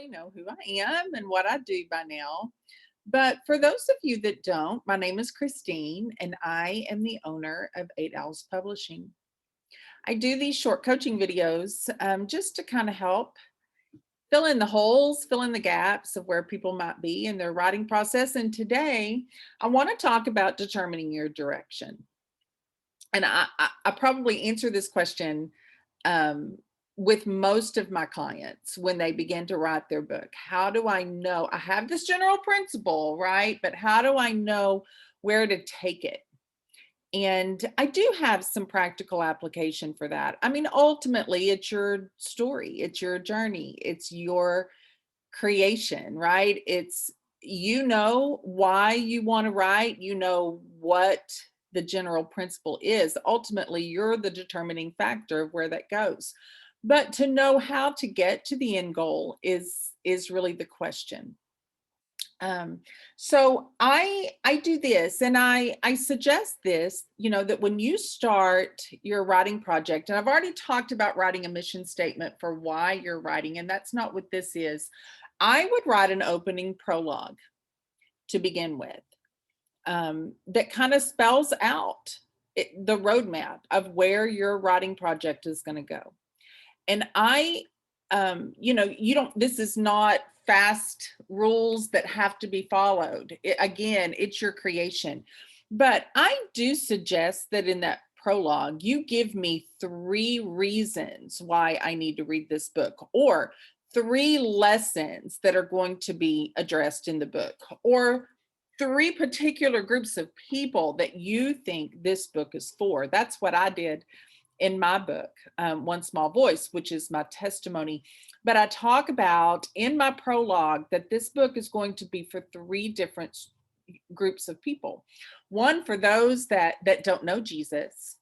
probably know who I am and what I do by now. But for those of you that don't, my name is Christine, and I am the owner of 8 Owls Publishing. I do these short coaching videos just to kind of help fill in the holes, fill in the gaps of where people might be in their writing process. And today, I want to talk about determining your direction. And I probably answer this question um, with most of my clients when they begin to write their book. How do I know? I have this general principle, right? But how do I know where to take it? And I do have some practical application for that. I mean, ultimately, it's your story, it's your journey, it's your creation, right? It's, you know, why you want to write, you know what the general principle is. Ultimately, you're the determining factor of where that goes. But to know how to get to the end goal is really the question. Um, so I do this, and I suggest this, you know, that when you start your writing project, and I've already talked about writing a mission statement for why you're writing, and that's not what this is. I would write an opening prologue to begin with, that kind of spells out the roadmap of where your writing project is going to go. And you know, you don't, this is not fast rules that have to be followed. Again, it's your creation. But I do suggest that in that prologue, you give me 3 reasons why I need to read this book, or 3 lessons that are going to be addressed in the book, or 3 particular groups of people that you think this book is for. That's what I did in my book, One Small Voice, which is my testimony. But I talk about in my prologue that this book is going to be for 3 different groups of people. One, for those that don't know Jesus.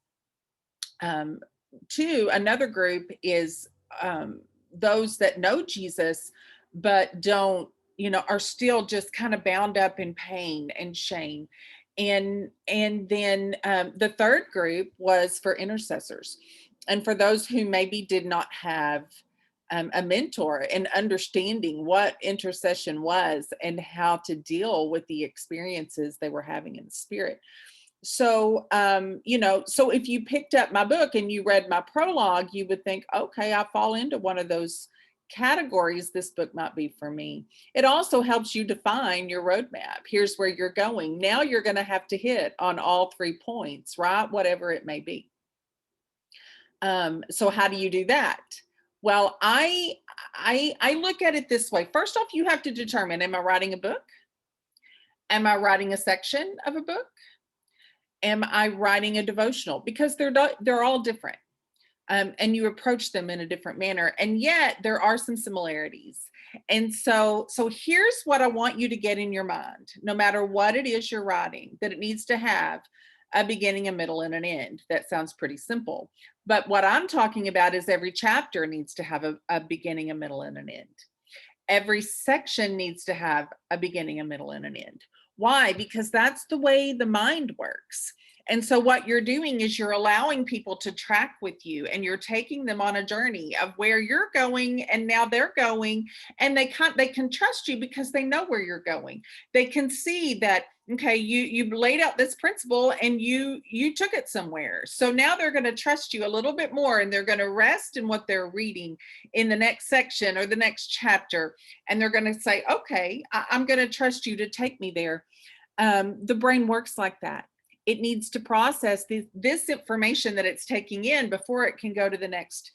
Um, 2, another group is those that know Jesus, but don't, you know, are still just kind of bound up in pain and shame. And then the third group was for intercessors, and for those who maybe did not have a mentor and understanding what intercession was and how to deal with the experiences they were having in the spirit. So you know, so if you picked up my book and you read my prologue, you would think, okay, I fall into one of those categories. This book might be for me. It also helps you define your roadmap. Here's where you're going. Now you're going to have to hit on all 3 points, right? Whatever it may be. So how do you do that? Well, I look at it this way. First off, you have to determine, am I writing a book? Am I writing a section of a book? Am I writing a devotional? Because they're all different. And you approach them in a different manner, and yet there are some similarities. And so here's what I want you to get in your mind. No matter what it is you're writing, that it needs to have a beginning, a middle, and an end. That sounds pretty simple, but what I'm talking about is every chapter needs to have a beginning, a middle, and an end. Every section needs to have a beginning, a middle, and an end. Why? Because that's the way the mind works. And so what you're doing is you're allowing people to track with you, and you're taking them on a journey of where you're going, and now they're going, and they can trust you because they know where you're going. They can see that, okay, you laid out this principle and you took it somewhere. So now they're going to trust you a little bit more, and they're going to rest in what they're reading in the next section or the next chapter, and they're going to say, okay, I'm going to trust you to take me there. The brain works like that. It needs to process this information that it's taking in before it can go to the next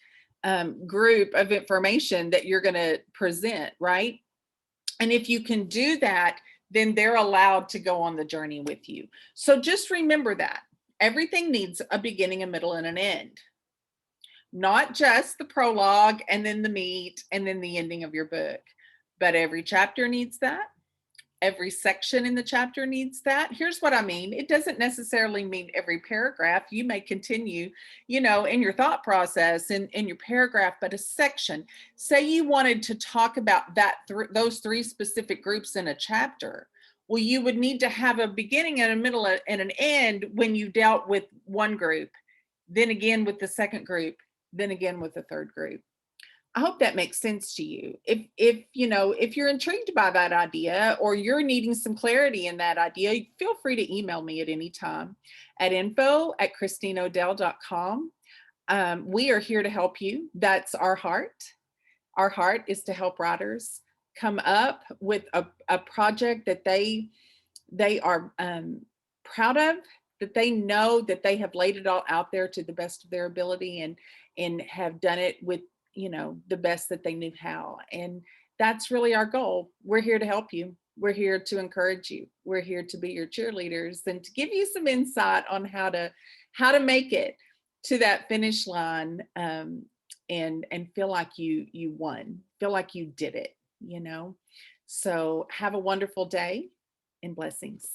group of information that you're going to present, right? And if you can do that, then they're allowed to go on the journey with you. So just remember that everything needs a beginning, a middle, and an end. Not just the prologue and then the meat and then the ending of your book, but every chapter needs that. Every section in the chapter needs that. Here's what I mean. It doesn't necessarily mean every paragraph. You may continue, you know, in your thought process in your paragraph, but a section. Say you wanted to talk about those 3 specific groups in a chapter. Well, you would need to have a beginning and a middle and an end when you dealt with one group, then again with the second group, then again with the third group. I hope that makes sense to you. If you're intrigued by that idea or you're needing some clarity in that idea, feel free to email me at any time at info@christineodell.com. We are here to help you. That's our heart. Our heart is to help writers come up with a project that they are proud of, that they know that they have laid it all out there to the best of their ability and have done it with the best that they knew how. And that's really our goal. We're here to help you. We're here to encourage you. We're here to be your cheerleaders and to give you some insight on how to make it to that finish line, and feel like you won, feel like you did it. So have a wonderful day and blessings.